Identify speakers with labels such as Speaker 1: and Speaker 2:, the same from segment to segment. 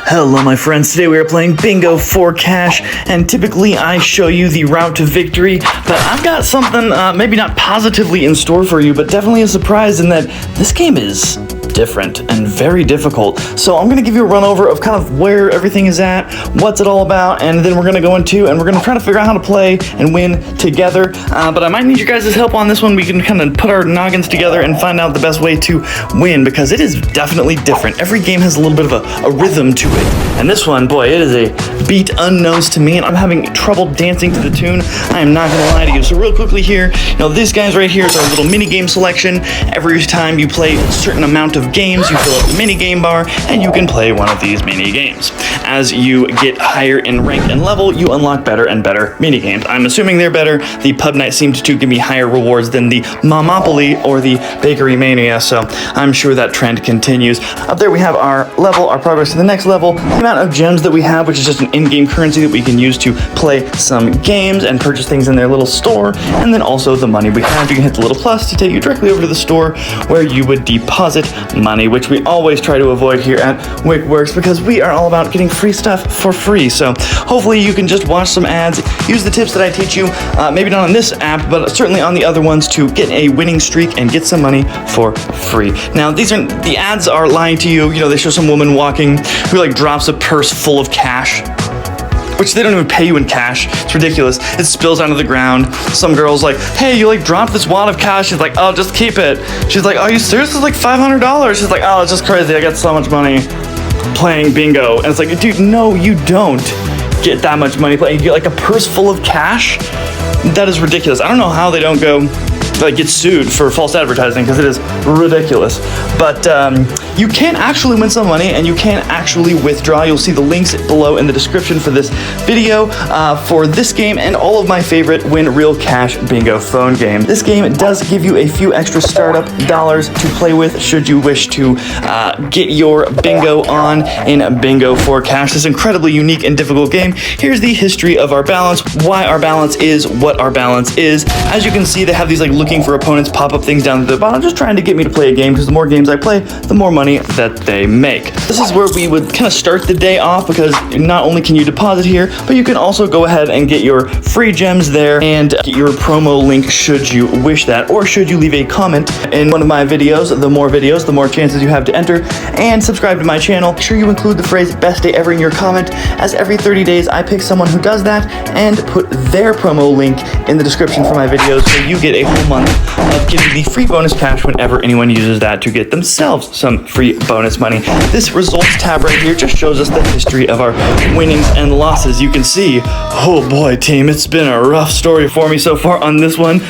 Speaker 1: Hello my friends, today we are playing Bingo for Cash, and typically I show you the route to victory, but I've got something maybe not positively in store for you, but definitely a surprise in that this game is different and very difficult. So I'm going to give you a run over of kind of where everything is at, what's it all about, and then we're going to go into and we're going to try to figure out how to play and win together, but I might need you guys' help on this one. We can kind of put our noggins together and find out the best way to win, because it is definitely different. Every game has a little bit of a rhythm to it, and this one, boy, it is a beat unknowns to me, and I'm having trouble dancing to the tune. I am not going to lie to you. So real quickly here, these guys right here is our little mini game selection. Every time you play a certain amount of games, you fill up the mini game bar, and you can play one of these mini games. As you get higher in rank and level, you unlock better and better mini games. I'm assuming they're better. The Pub Night seemed to give me higher rewards than the Momopoly or the Bakery Mania, so I'm sure that trend continues. Up there we have our level, our progress to the next level, the amount of gems that we have, which is just an in-game currency that we can use to play some games and purchase things in their little store, and then also the money we have. You can hit the little plus to take you directly over to the store where you would deposit money, which we always try to avoid here at WickWorks because we are all about getting free stuff for free. So hopefully you can just watch some ads, use the tips that I teach you, maybe not on this app, but certainly on the other ones, to get a winning streak and get some money for free. Now, the ads are lying to you. They show some woman walking who drops a purse full of cash, which they don't even pay you in cash. It's ridiculous. It spills onto the ground. Some girl's like, hey, you dropped this wad of cash. She's like, oh, just keep it. She's like, are you serious? It's $500. She's like, oh, it's just crazy. I got so much money playing bingo. And it's like, dude, no, you don't get that much money playing. You get a purse full of cash? That is ridiculous. I don't know how they don't go get sued for false advertising, because it is ridiculous. But you can actually win some money, and you can actually withdraw. You'll see the links below in the description for this video for this game and all of my favorite Win Real Cash bingo phone games. This game does give you a few extra startup dollars to play with should you wish to get your bingo on in Bingo for Cash, this incredibly unique and difficult game. Here's the history of our balance, why our balance is what our balance is. As you can see, they have these looking for opponents pop-up things down at the bottom, just trying to get me to play a game, because the more games I play, the more money that they make. This is where we would kind of start the day off, because not only can you deposit here, but you can also go ahead and get your free gems there and get your promo link should you wish that, or should you leave a comment in one of my videos. The more chances you have to enter, and subscribe to my channel. Make sure you include the phrase best day ever in your comment, as every 30 days I pick someone who does that and put their promo link in the description for my videos, so you get a whole month of getting the free bonus cash whenever anyone uses that to get themselves some free bonus money. This results tab right here just shows us the history of our winnings and losses. You can see, oh boy, team, it's been a rough story for me so far on this one.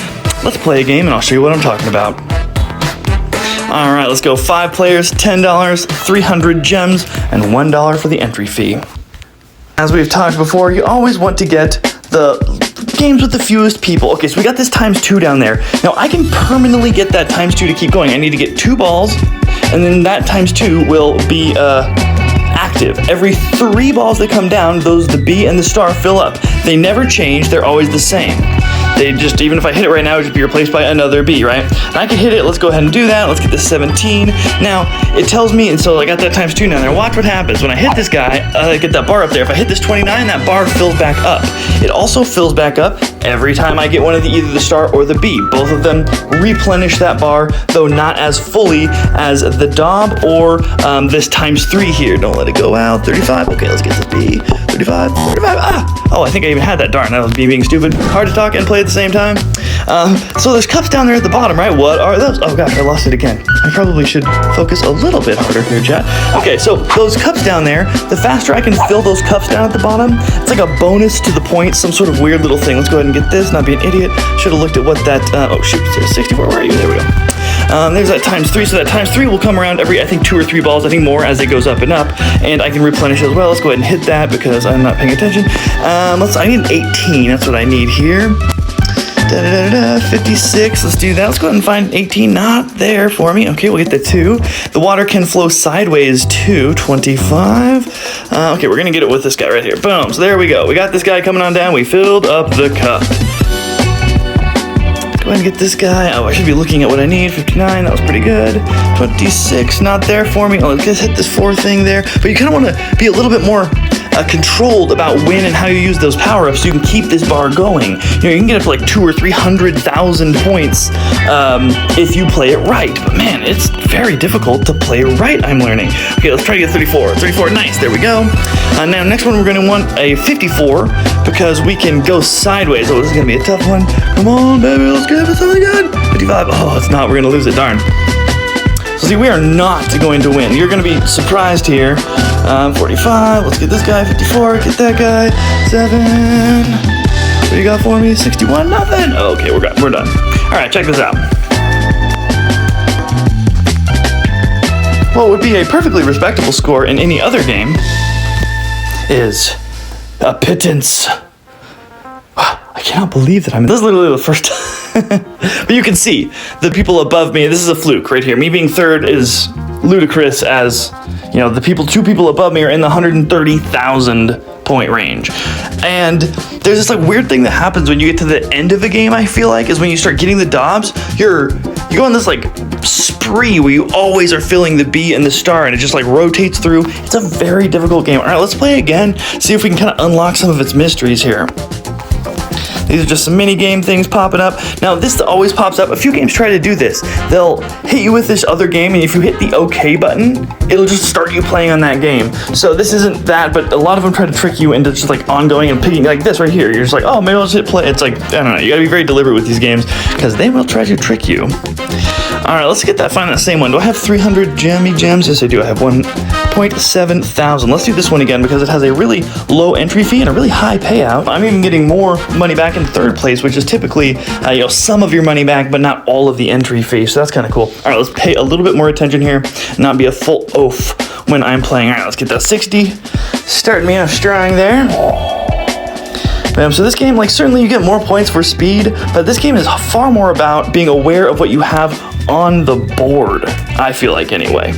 Speaker 1: Let's play a game and I'll show you what I'm talking about. All right, let's go. 5 players, $10, 300 gems, and $1 for the entry fee. As we've talked before, you always want to get the games with the fewest people. Okay, so we got this ×2 down there. Now I can permanently get that ×2 to keep going. I need to get 2 balls, and then that ×2 will be active. Every 3 balls that come down, the B and the star fill up. They never change, they're always the same. They just, even if I hit it right now, it would be replaced by another B, right? And I can hit it. Let's go ahead and do that. Let's get this 17. Now, it tells me, and so I got that ×2 down there. Watch what happens. When I hit this guy, I get that bar up there. If I hit this 29, that bar fills back up. It also fills back up every time I get one of either the star or the B. Both of them replenish that bar, though not as fully as the Dob or this ×3 here. Don't let it go out. 35. Okay, let's get the B. 35. 35. Oh, I think I even had that. Darn, that was me being stupid. Hard to talk and play at the same time. So there's cups down there at the bottom, right? What are those? Oh gosh, I lost it again. I probably should focus a little bit harder here, chat. Okay, so those cups down there, the faster I can fill those cups down at the bottom, it's like a bonus to the point, some sort of weird little thing. Let's go ahead and get this, not be an idiot. Should have looked at what that, oh shoot, 64, where are you? There we go. There's that ×3, so that ×3 will come around every, I think, 2 or 3 balls, I think more as it goes up and up, and I can replenish as well. Let's go ahead and hit that because I'm not paying attention. I need an 18, that's what I need here. 56, let's do that. Let's go ahead and find 18, not there for me. Okay, we'll get the 2. The water can flow sideways too, 25. Okay, we're gonna get it with this guy right here. Boom, so there we go. We got this guy coming on down, we filled up the cup. Go ahead and get this guy. Oh, I should be looking at what I need. 59, that was pretty good. 26, not there for me. Oh, let's hit this 4 thing there. But you kind of want to be a little bit more controlled about when and how you use those power-ups so you can keep this bar going. You know, you can get up to like 200,000 or 300,000 points if you play it right. But man, it's very difficult to play right, I'm learning. Okay, let's try to get 34. 34, nice, there we go. Now, next one we're gonna want a 54 because we can go sideways. Oh, this is gonna be a tough one. Come on, baby, let's give it something good. 55, oh, it's not, we're gonna lose it, darn. So see, we are not going to win. You're going to be surprised here. 45, let's get this guy. 54, get that guy. 7, what do you got for me? 61, nothing. Okay, we're done. All right, check this out. What would be a perfectly respectable score in any other game is a pittance. I cannot believe that this is literally the first time. But you can see the people above me, this is a fluke right here. Me being third is ludicrous as, you know, the two people above me are in the 130,000 point range. And there's this like weird thing that happens when you get to the end of a game, I feel like, is when you start getting the dobs, you go on this like spree where you always are filling the B and the star and it just like rotates through. It's a very difficult game. All right, let's play again, see if we can kind of unlock some of its mysteries here. These are just some mini game things popping up. Now, this always pops up. A few games try to do this. They'll hit you with this other game, and if you hit the OK button, it'll just start you playing on that game. So this isn't that, but a lot of them try to trick you into just like ongoing and picking, like this right here. You're just like, oh, maybe I'll just hit play. It's like, I don't know. You gotta be very deliberate with these games because they will try to trick you. All right, let's find that same one. Do I have 300 gems? Yes, I do. I have 1.7 thousand. Let's do this one again because it has a really low entry fee and a really high payout. I'm even getting more money back in third place, which is typically, some of your money back, but not all of the entry fee. So that's kind of cool. All right, let's pay a little bit more attention here and not be a full oaf when I'm playing. All right, let's get that 60. Starting me off strong there. So this game, like, certainly you get more points for speed, but this game is far more about being aware of what you have on the board, I feel like, anyway.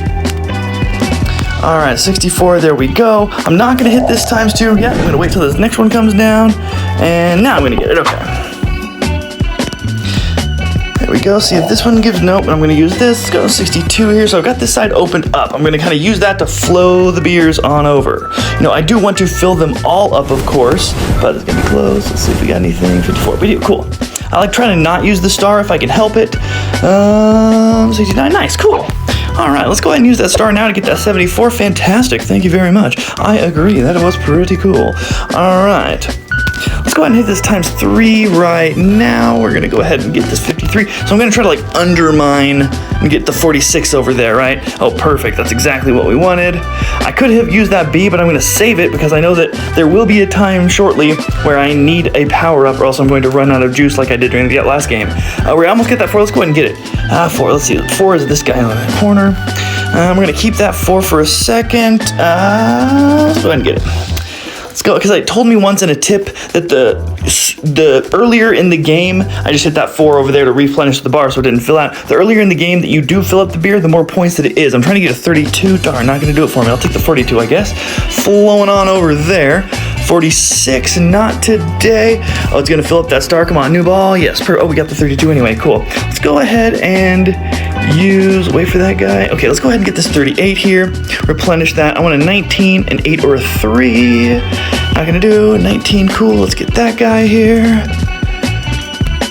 Speaker 1: All right, 64, there we go. I'm not gonna hit this times 2 yet. I'm gonna wait till this next one comes down, and now I'm gonna get it, okay. There we go, see if this one gives, nope, I'm gonna use this. Let's go 62 here, so I've got this side opened up. I'm gonna kind of use that to flow the beers on over. You know, I do want to fill them all up, of course, but it's gonna be close. Let's see if we got anything. 54, we do, cool. I like trying to not use the star if I can help it. 69, nice, cool. All right, let's go ahead and use that star now to get that 74. Fantastic, thank you very much. I agree, that was pretty cool. All right, let's go ahead and hit this times 3 right now. We're gonna go ahead and get this 53. So I'm gonna try to like undermine and get the 46 over there, right? Oh, perfect, that's exactly what we wanted. I could have used that B, but I'm gonna save it because I know that there will be a time shortly where I need a power up or else I'm going to run out of juice like I did during the last game. We almost get that 4, let's go ahead and get it. 4, let's see, 4 is this guy on the corner. We're gonna keep that 4 for a second. Let's go ahead and get it. Let's go, because it told me once in a tip that the earlier in the game, I just hit that 4 over there to replenish the bar so it didn't fill out. The earlier in the game that you do fill up the beer, the more points that it is. I'm trying to get a 32. Darn, not going to do it for me. I'll take the 42, I guess. Flowing on over there. 46, not today. Oh, it's going to fill up that star. Come on, new ball. Yes, oh, we got the 32 anyway. Cool. Let's go ahead and wait for that guy. Okay, let's go ahead and get this 38 here. Replenish that. I want a 19, an 8, or a 3. Not gonna do 19, cool. Let's get that guy here.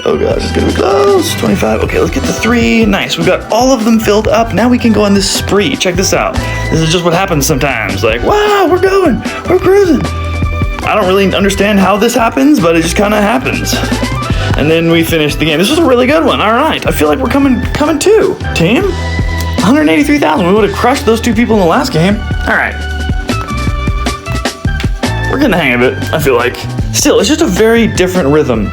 Speaker 1: Oh gosh, it's gonna be close. 25, okay, let's get the 3. Nice, we've got all of them filled up. Now we can go on this spree. Check this out. This is just what happens sometimes. Like, wow, we're cruising. I don't really understand how this happens, but it just kind of happens. And then we finish the game. This was a really good one. All right, I feel like we're coming too. Team, 183,000. We would have crushed those 2 people in the last game. All right. We're getting the hang of it, I feel like. Still, it's just a very different rhythm.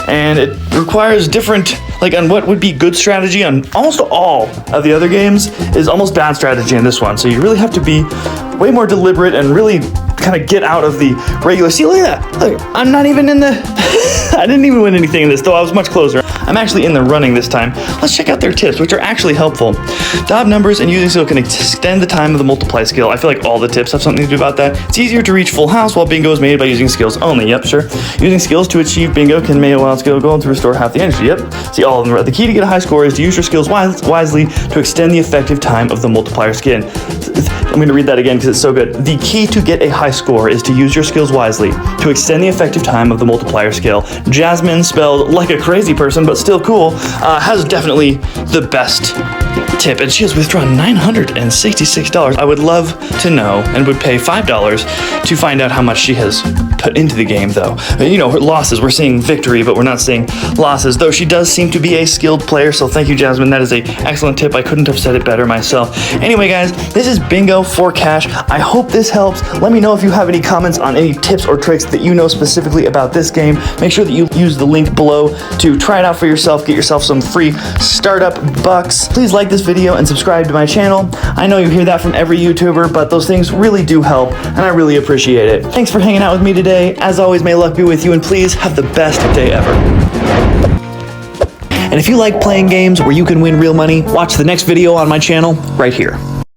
Speaker 1: And it requires different, like on what would be good strategy on almost all of the other games is almost bad strategy in this one. So you really have to be way more deliberate and really kind of get out of the regular. See, look at that. Look, I'm not even in the, I didn't even win anything in this, though I was much closer. I'm actually in the running this time. Let's check out their tips, which are actually helpful. The odd numbers and using skill can extend the time of the multiply skill. I feel like all the tips have something to do about that. It's easier to reach full house while bingo is made by using skills only. Yep, sure. Using skills to achieve bingo can make a wild skill goal to restore half the energy. Yep. See all of them. The key to get a high score is to use your skills wisely to extend the effective time of the multiplier skin. I'm going to read that again because it's so good. The key to get a high score is to use your skills wisely to extend the effective time of the multiplier skill. Jasmine, spelled like a crazy person but still cool, has definitely the best tip, and she has withdrawn $966. I would love to know and would pay $5 to find out how much she has put into the game, though. You know, her losses, we're seeing victory, but we're not seeing losses, though she does seem to be a skilled player, so thank you, Jasmine. That is an excellent tip. I couldn't have said it better myself. Anyway, guys, this is Bingo for Cash. I hope this helps. Let me know if you have any comments on any tips or tricks that you know specifically about this game. Make sure that you use the link below to try it out for yourself, get yourself some free startup bucks. Please like this video and subscribe to my channel. I know you hear that from every YouTuber, but those things really do help, and I really appreciate it. Thanks for hanging out with me today. As always, may luck be with you, and please have the best day ever. And if you like playing games where you can win real money, watch the next video on my channel right here.